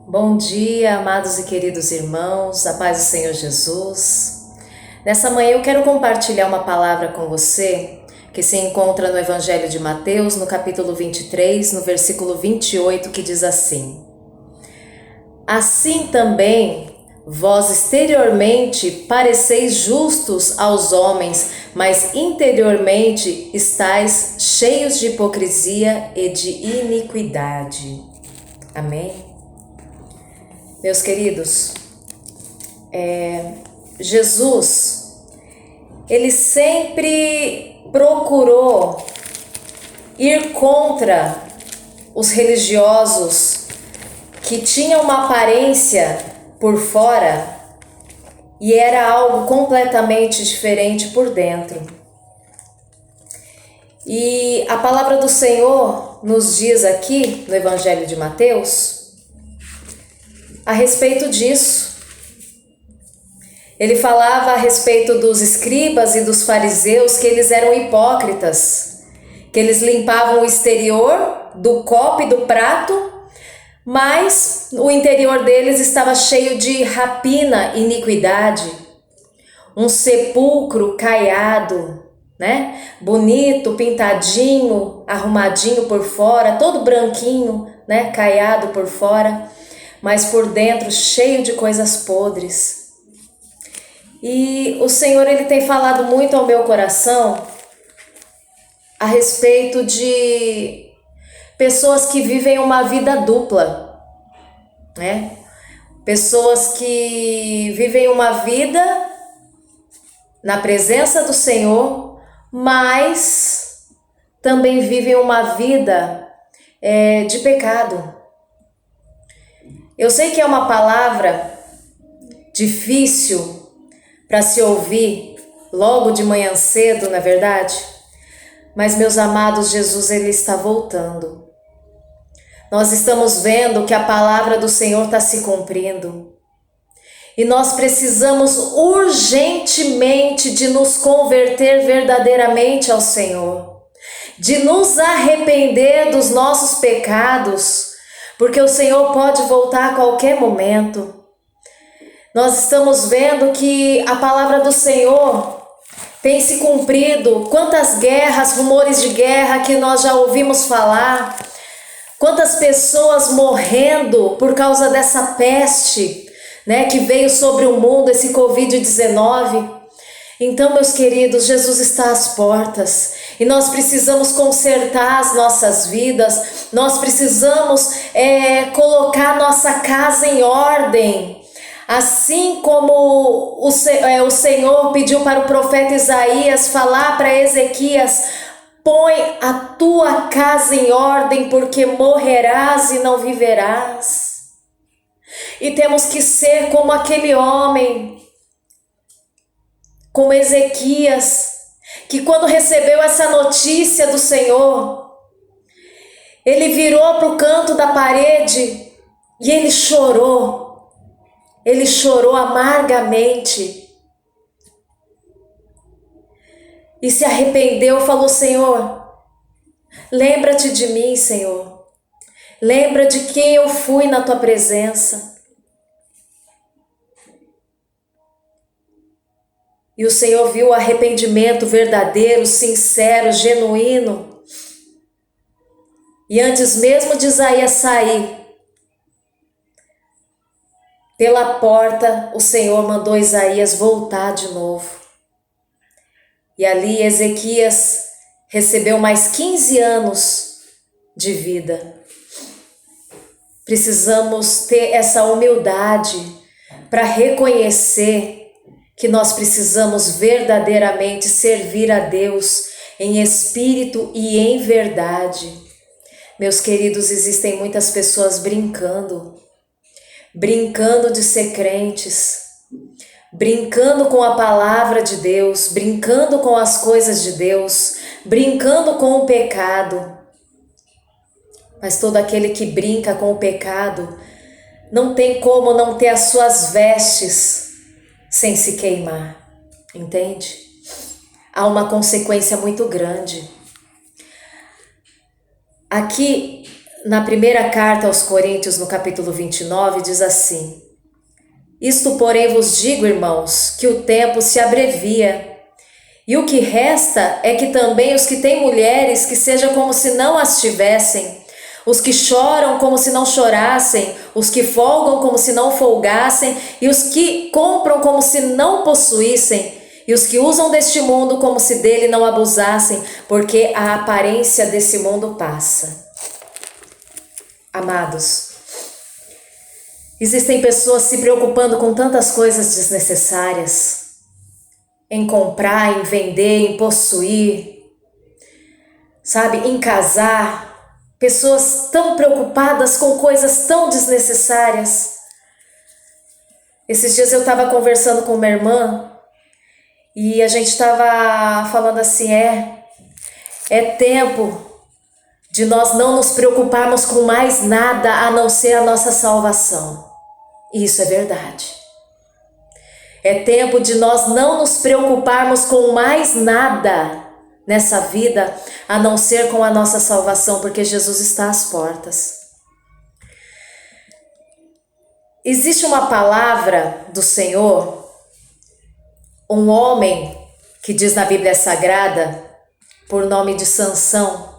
Bom dia, amados e queridos irmãos, a paz do Senhor Jesus. Nessa manhã eu quero compartilhar uma palavra com você que se encontra no Evangelho de Mateus, no capítulo 23, no versículo 28, que diz assim: Assim também vós exteriormente pareceis justos aos homens, mas interiormente estáis cheios de hipocrisia e de iniquidade. Amém? Meus queridos, Jesus, ele sempre procurou ir contra os religiosos que tinham uma aparência por fora e era algo completamente diferente por dentro. E a palavra do Senhor nos diz aqui no Evangelho de Mateus a respeito disso. Ele falava a respeito dos escribas e dos fariseus, que eles eram hipócritas, que eles limpavam o exterior do copo e do prato, mas o interior deles estava cheio de rapina e iniquidade, um sepulcro caiado, né? Bonito, pintadinho, arrumadinho por fora, todo branquinho, né? Caiado por fora, mas por dentro cheio de coisas podres. E o Senhor, ele tem falado muito ao meu coração a respeito de pessoas que vivem uma vida dupla, né? Pessoas que vivem uma vida na presença do Senhor, mas também vivem uma vida de pecado. Eu sei que é uma palavra difícil para se ouvir logo de manhã cedo, não é verdade? Mas, meus amados, Jesus, ele está voltando. Nós estamos vendo que a palavra do Senhor está se cumprindo. E nós precisamos urgentemente de nos converter verdadeiramente ao Senhor, de nos arrepender dos nossos pecados, porque o Senhor pode voltar a qualquer momento. Nós estamos vendo que a palavra do Senhor tem se cumprido. Quantas guerras, rumores de guerra que nós já ouvimos falar. Quantas pessoas morrendo por causa dessa peste, né, que veio sobre o mundo, esse Covid-19. Então, meus queridos, Jesus está às portas e nós precisamos consertar as nossas vidas, nós precisamos colocar nossa casa em ordem, assim como o Senhor pediu para o profeta Isaías falar para Ezequias: põe a tua casa em ordem, porque morrerás e não viverás. E temos que ser como aquele homem, como Ezequias, que quando recebeu essa notícia do Senhor, ele virou para o canto da parede e ele chorou amargamente e se arrependeu, falou: Senhor, lembra-te de mim, Senhor, lembra de quem eu fui na tua presença. E o Senhor viu o arrependimento verdadeiro, sincero, genuíno. E antes mesmo de Isaías sair, pela porta, o Senhor mandou Isaías voltar de novo. E ali Ezequias recebeu mais 15 anos de vida. Precisamos ter essa humildade para reconhecer que nós precisamos verdadeiramente servir a Deus em espírito e em verdade. Meus queridos, existem muitas pessoas brincando de ser crentes, brincando com a palavra de Deus, brincando com as coisas de Deus, brincando com o pecado. Mas todo aquele que brinca com o pecado não tem como não ter as suas vestes sem se queimar, entende? Há uma consequência muito grande. Aqui na primeira carta aos Coríntios, no capítulo 29, diz assim: Isto, porém, vos digo, irmãos, que o tempo se abrevia. E o que resta é que também os que têm mulheres, que seja como se não as tivessem, os que choram como se não chorassem, os que folgam como se não folgassem, e os que compram como se não possuíssem, e os que usam deste mundo como se dele não abusassem, porque a aparência desse mundo passa. Amados, existem pessoas se preocupando com tantas coisas desnecessárias, em comprar, em vender, em possuir, sabe, em casar. Pessoas tão preocupadas com coisas tão desnecessárias. Esses dias eu estava conversando com uma irmã e a gente estava falando assim, é tempo de nós não nos preocuparmos com mais nada a não ser a nossa salvação. E isso é verdade. É tempo de nós não nos preocuparmos com mais nada nessa vida, a não ser com a nossa salvação, porque Jesus está às portas. Existe uma palavra do Senhor, um homem que diz na Bíblia Sagrada, por nome de Sansão.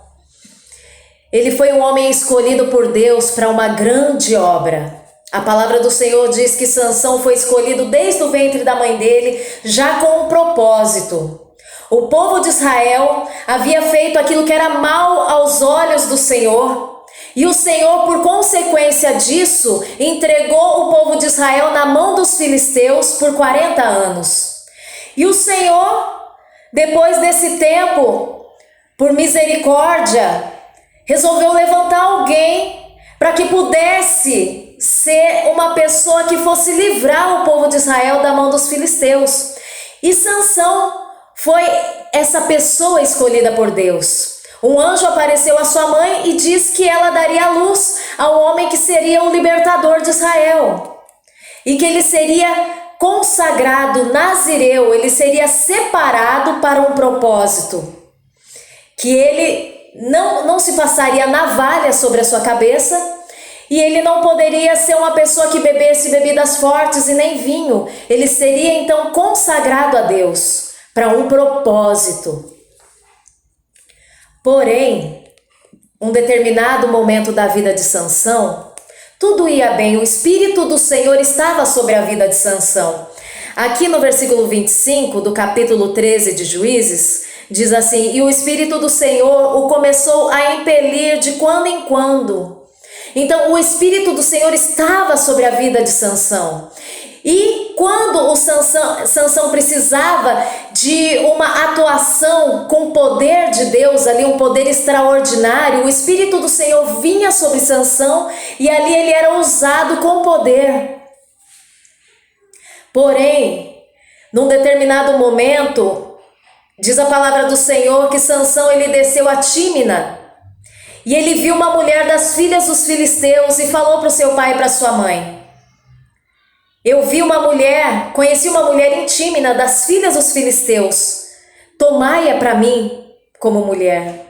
Ele foi um homem escolhido por Deus para uma grande obra. A palavra do Senhor diz que Sansão foi escolhido desde o ventre da mãe dele, já com um propósito. O povo de Israel havia feito aquilo que era mal aos olhos do Senhor, e o Senhor, por consequência disso, entregou o povo de Israel na mão dos filisteus por 40 anos. E o Senhor, depois desse tempo, por misericórdia, resolveu levantar alguém para que pudesse ser uma pessoa que fosse livrar o povo de Israel da mão dos filisteus. E Sansão foi essa pessoa escolhida por Deus. Um anjo apareceu à sua mãe e disse que ela daria a luz ao homem que seria o libertador de Israel. E que ele seria consagrado nazireu, ele seria separado para um propósito. Que ele não se passaria navalha sobre a sua cabeça, e ele não poderia ser uma pessoa que bebesse bebidas fortes e nem vinho. Ele seria então consagrado a Deus para um propósito. Porém, um determinado momento da vida de Sansão, tudo ia bem, o Espírito do Senhor estava sobre a vida de Sansão. Aqui no versículo 25 do capítulo 13 de Juízes, diz assim: E o Espírito do Senhor o começou a impelir de quando em quando. Então o Espírito do Senhor estava sobre a vida de Sansão. E quando o Sansão precisava de uma atuação com o poder de Deus ali, um poder extraordinário, o Espírito do Senhor vinha sobre Sansão e ali ele era usado com poder. Porém, num determinado momento, diz a palavra do Senhor que Sansão ele desceu a Tímina e ele viu uma mulher das filhas dos filisteus e falou para o seu pai e para sua mãe: Eu vi uma mulher, conheci uma mulher em Tímina das filhas dos filisteus, tomai-a para mim como mulher.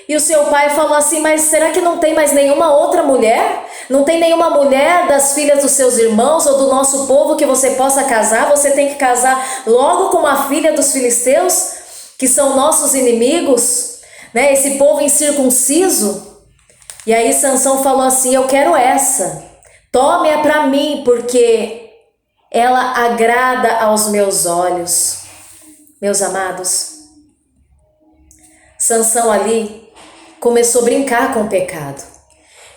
E o seu pai falou assim: Mas será que não tem mais nenhuma outra mulher? Não tem nenhuma mulher das filhas dos seus irmãos ou do nosso povo que você possa casar? Você tem que casar logo com a filha dos filisteus, que são nossos inimigos, né? Esse povo incircunciso. E aí Sansão falou assim: Eu quero essa, tome-a para mim, porque ela agrada aos meus olhos. Meus amados, Sansão ali começou a brincar com o pecado.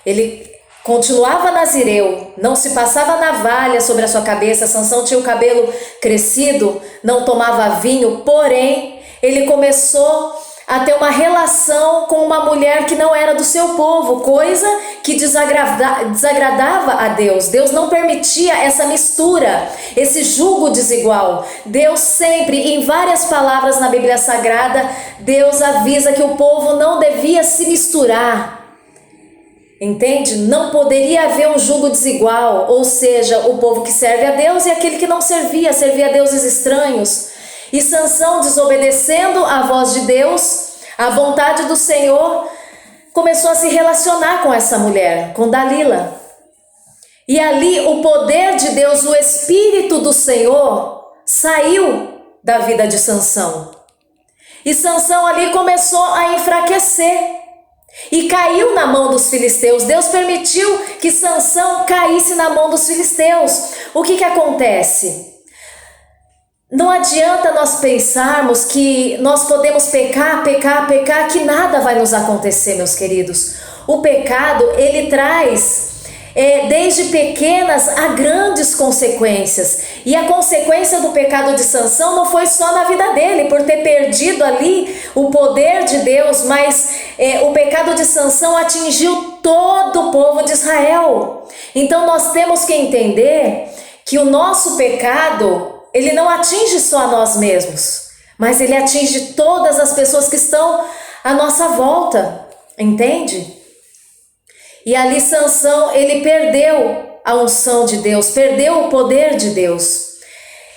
Ele continuava nazireu, não se passava navalha sobre a sua cabeça. Sansão tinha o cabelo crescido, não tomava vinho, porém ele começou a ter uma relação com uma mulher que não era do seu povo, coisa que desagradava a Deus. Deus não permitia essa mistura, esse jugo desigual. Deus sempre, em várias palavras na Bíblia Sagrada, Deus avisa que o povo não devia se misturar. Entende? Não poderia haver um jugo desigual, ou seja, o povo que serve a Deus e aquele que não servia a deuses estranhos. E Sansão, desobedecendo a voz de Deus, a vontade do Senhor, começou a se relacionar com essa mulher, com Dalila. E ali o poder de Deus, o Espírito do Senhor, saiu da vida de Sansão. E Sansão ali começou a enfraquecer e caiu na mão dos filisteus. Deus permitiu que Sansão caísse na mão dos filisteus. O que acontece? Não adianta nós pensarmos que nós podemos pecar, que nada vai nos acontecer, meus queridos. O pecado, ele traz desde pequenas a grandes consequências. E a consequência do pecado de Sansão não foi só na vida dele, por ter perdido ali o poder de Deus, mas o pecado de Sansão atingiu todo o povo de Israel. Então nós temos que entender que o nosso pecado, ele não atinge só a nós mesmos, mas ele atinge todas as pessoas que estão à nossa volta, entende? E ali Sansão, ele perdeu a unção de Deus, perdeu o poder de Deus.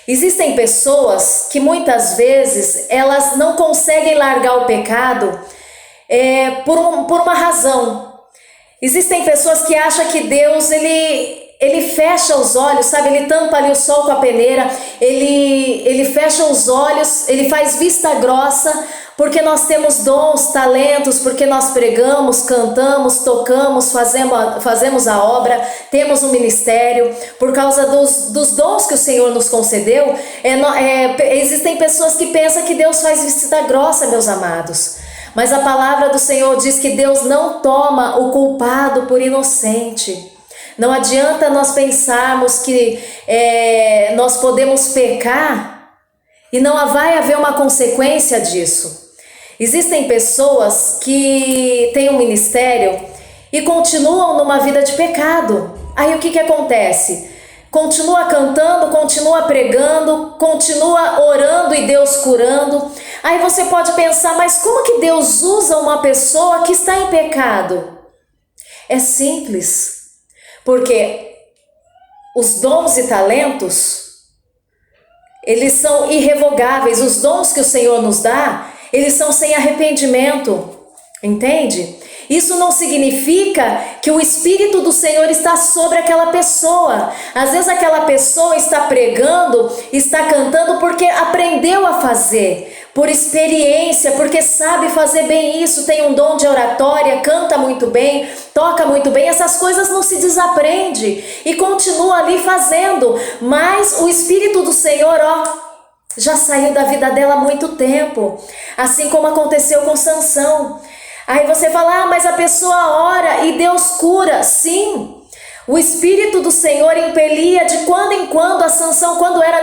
Existem pessoas que muitas vezes elas não conseguem largar o pecado por uma razão. Existem pessoas que acham que Deus, ele fecha os olhos, sabe? Ele tampa ali o sol com a peneira, ele fecha os olhos, ele faz vista grossa, porque nós temos dons, talentos, porque nós pregamos, cantamos, tocamos, fazemos a obra, temos um ministério, por causa dos dons que o Senhor nos concedeu. Existem pessoas que pensam que Deus faz vista grossa, meus amados. Mas a palavra do Senhor diz que Deus não toma o culpado por inocente. Não adianta nós pensarmos que nós podemos pecar e não vai haver uma consequência disso. Existem pessoas que têm um ministério e continuam numa vida de pecado. Aí o que acontece? Continua cantando, continua pregando, continua orando e Deus curando. Aí você pode pensar, mas como que Deus usa uma pessoa que está em pecado? É simples. Porque os dons e talentos, eles são irrevogáveis. Os dons que o Senhor nos dá, eles são sem arrependimento, entende? Isso não significa que o Espírito do Senhor está sobre aquela pessoa. Às vezes aquela pessoa está pregando, está cantando porque aprendeu a fazer, por experiência, porque sabe fazer bem isso, tem um dom de oratória, canta muito bem, toca muito bem. Essas coisas não se desaprende e continua ali fazendo, mas o Espírito do Senhor, já saiu da vida dela há muito tempo, assim como aconteceu com Sansão. Aí você fala, mas a pessoa ora e Deus cura. Sim, o Espírito do Senhor impelia de quando em quando a Sansão, quando era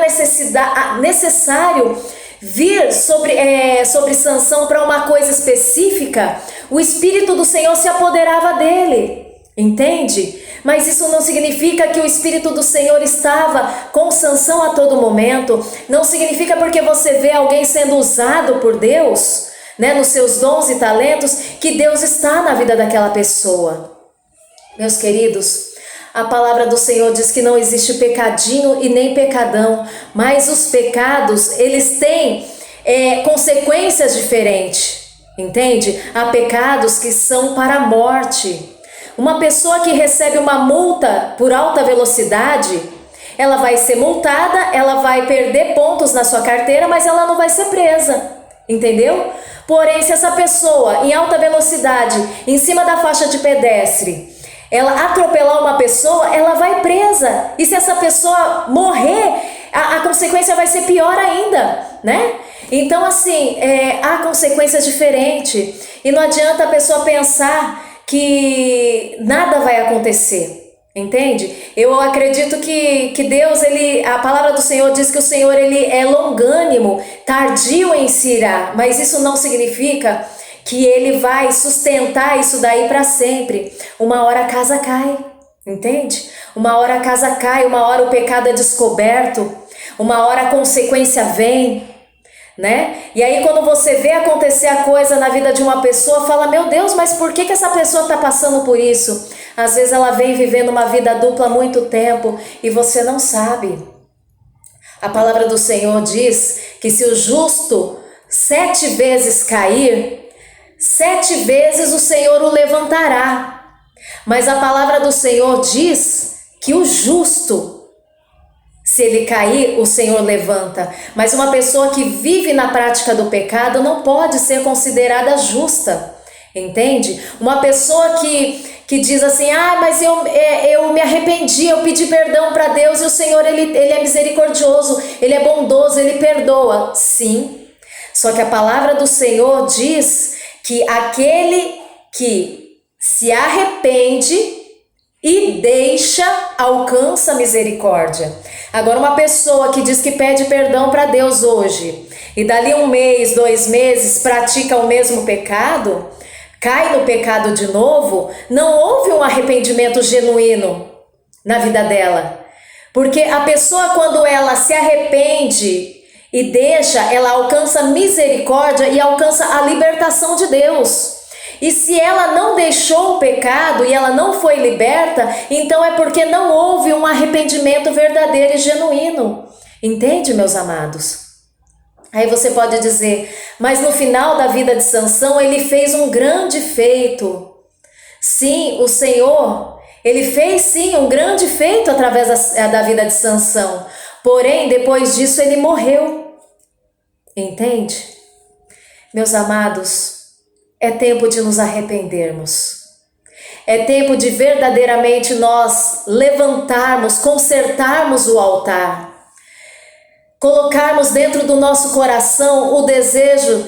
necessário vir sobre Sansão para uma coisa específica, o Espírito do Senhor se apoderava dele, entende? Mas isso não significa que o Espírito do Senhor estava com Sansão a todo momento. Não significa porque você vê alguém sendo usado por Deus, nos seus dons e talentos, que Deus está na vida daquela pessoa. Meus queridos, a palavra do Senhor diz que não existe pecadinho e nem pecadão, mas os pecados, eles têm consequências diferentes, entende? Há pecados que são para a morte. Uma pessoa que recebe uma multa por alta velocidade, ela vai ser multada, ela vai perder pontos na sua carteira, mas ela não vai ser presa, entendeu? Porém, se essa pessoa em alta velocidade, em cima da faixa de pedestre, ela atropelar uma pessoa, ela vai presa. E se essa pessoa morrer, a consequência vai ser pior ainda, né? Então, assim, há consequências diferentes. E não adianta a pessoa pensar que nada vai acontecer. Entende? Eu acredito que Deus, a palavra do Senhor diz que o Senhor, ele é longânimo, tardio em se irar, mas isso não significa que ele vai sustentar isso daí para sempre. Uma hora a casa cai, entende? Uma hora a casa cai, uma hora o pecado é descoberto, uma hora a consequência vem, né? E aí quando você vê acontecer a coisa na vida de uma pessoa, fala, meu Deus, mas por que essa pessoa está passando por isso? Às vezes ela vem vivendo uma vida dupla há muito tempo e você não sabe. A palavra do Senhor diz que se o justo 7 vezes cair, 7 vezes o Senhor o levantará. Mas a palavra do Senhor diz que o justo, se ele cair, o Senhor levanta. Mas uma pessoa que vive na prática do pecado não pode ser considerada justa. Entende? Uma pessoa que diz assim, mas eu me arrependi, eu pedi perdão para Deus e o Senhor ele é misericordioso, ele é bondoso, ele perdoa. Sim, só que a palavra do Senhor diz que aquele que se arrepende e deixa, alcança misericórdia. Agora, uma pessoa que diz que pede perdão para Deus hoje e dali 1 mês, 2 meses pratica o mesmo pecado, cai no pecado de novo, não houve um arrependimento genuíno na vida dela. Porque a pessoa, quando ela se arrepende e deixa, ela alcança misericórdia e alcança a libertação de Deus. E se ela não deixou o pecado e ela não foi liberta, então é porque não houve um arrependimento verdadeiro e genuíno. Entende, meus amados? Aí você pode dizer, mas no final da vida de Sansão ele fez um grande feito. Sim, o Senhor, ele fez sim um grande feito através da vida de Sansão. Porém, depois disso ele morreu. Entende? Meus amados, é tempo de nos arrependermos. É tempo de verdadeiramente nós levantarmos, consertarmos o altar. Colocarmos dentro do nosso coração o desejo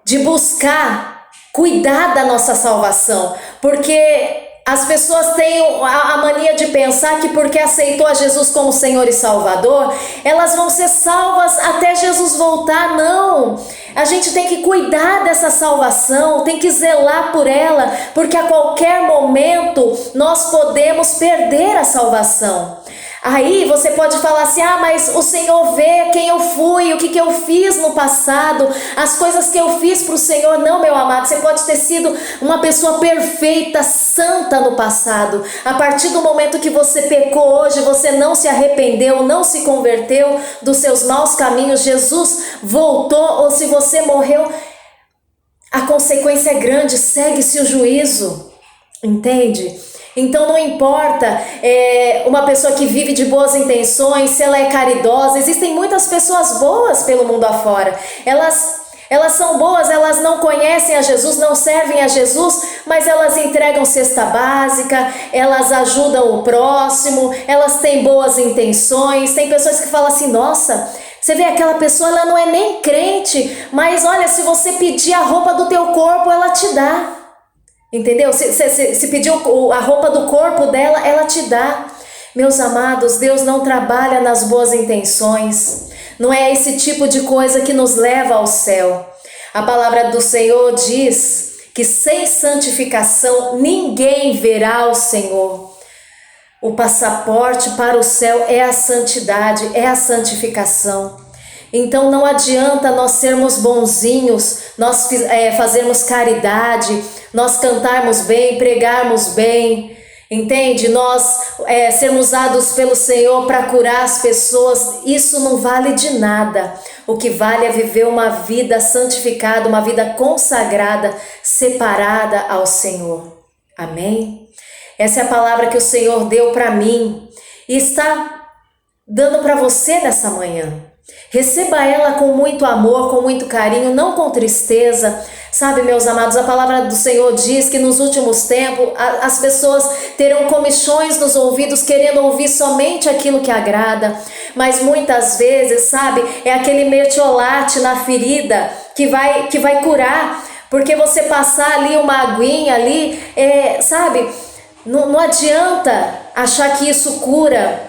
de buscar cuidar da nossa salvação, porque as pessoas têm a mania de pensar que porque aceitou a Jesus como Senhor e Salvador, elas vão ser salvas até Jesus voltar. Não, a gente tem que cuidar dessa salvação, tem que zelar por ela, porque a qualquer momento nós podemos perder a salvação. Aí você pode falar assim, mas o Senhor vê quem eu fui, o que eu fiz no passado, as coisas que eu fiz para o Senhor. Não, meu amado, você pode ter sido uma pessoa perfeita, santa no passado. A partir do momento que você pecou hoje, você não se arrependeu, não se converteu dos seus maus caminhos, Jesus voltou, ou se você morreu, a consequência é grande, segue-se o juízo, entende? Então não importa uma pessoa que vive de boas intenções, se ela é caridosa, existem muitas pessoas boas pelo mundo afora, elas são boas, elas não conhecem a Jesus, não servem a Jesus, mas elas entregam cesta básica, elas ajudam o próximo, elas têm boas intenções. Tem pessoas que falam assim, nossa, você vê aquela pessoa, ela não é nem crente, mas olha, se você pedir a roupa do teu corpo, ela te dá. Entendeu? Se pedir a roupa do corpo dela, ela te dá. Meus amados, Deus não trabalha nas boas intenções. Não é esse tipo de coisa que nos leva ao céu. A palavra do Senhor diz que sem santificação ninguém verá o Senhor. O passaporte para o céu é a santidade, é a santificação. Então não adianta nós sermos bonzinhos, nós fazermos caridade, nós cantarmos bem, pregarmos bem, entende? Nós sermos usados pelo Senhor para curar as pessoas, isso não vale de nada. O que vale é viver uma vida santificada, uma vida consagrada, separada ao Senhor. Amém? Essa é a palavra que o Senhor deu para mim e está dando para você nessa manhã. Receba ela com muito amor, com muito carinho, não com tristeza. Sabe, meus amados, a palavra do Senhor diz que nos últimos tempos as pessoas terão comichões nos ouvidos, querendo ouvir somente aquilo que agrada. Mas muitas vezes, sabe, é aquele mertiolate na ferida que vai curar. Porque você passar ali uma aguinha ali, sabe, não adianta achar que isso cura.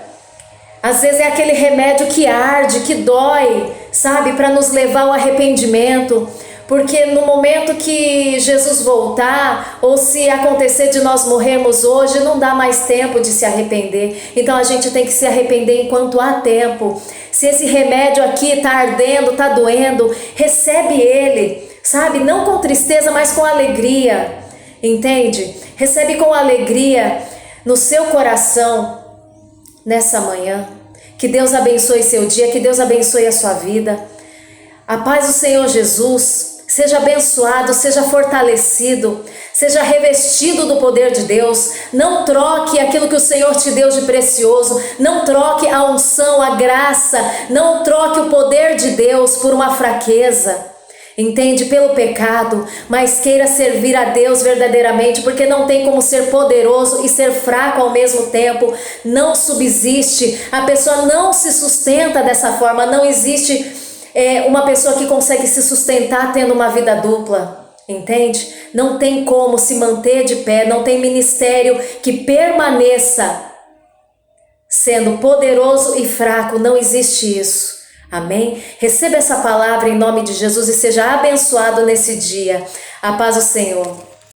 Às vezes é aquele remédio que arde, que dói, sabe, para nos levar ao arrependimento. Porque no momento que Jesus voltar, ou se acontecer de nós morrermos hoje, não dá mais tempo de se arrepender. Então a gente tem que se arrepender enquanto há tempo. Se esse remédio aqui está ardendo, está doendo, recebe ele, sabe, não com tristeza, mas com alegria, entende? Recebe com alegria no seu coração. Nessa manhã, que Deus abençoe seu dia, que Deus abençoe a sua vida. A paz do Senhor Jesus Seja abençoado, seja fortalecido, seja revestido do poder de Deus. Não troque aquilo que o Senhor te deu de precioso. Não troque a unção, a graça. Não troque o poder de Deus por uma fraqueza. Entende? Pelo pecado, mas queira servir a Deus verdadeiramente, porque não tem como ser poderoso e ser fraco ao mesmo tempo. Não subsiste. A pessoa não se sustenta dessa forma. Não existe uma pessoa que consegue se sustentar tendo uma vida dupla, entende? Não tem como se manter de pé, não tem ministério que permaneça sendo poderoso e fraco, não existe isso, amém? Receba essa palavra em nome de Jesus e seja abençoado nesse dia. A paz do Senhor.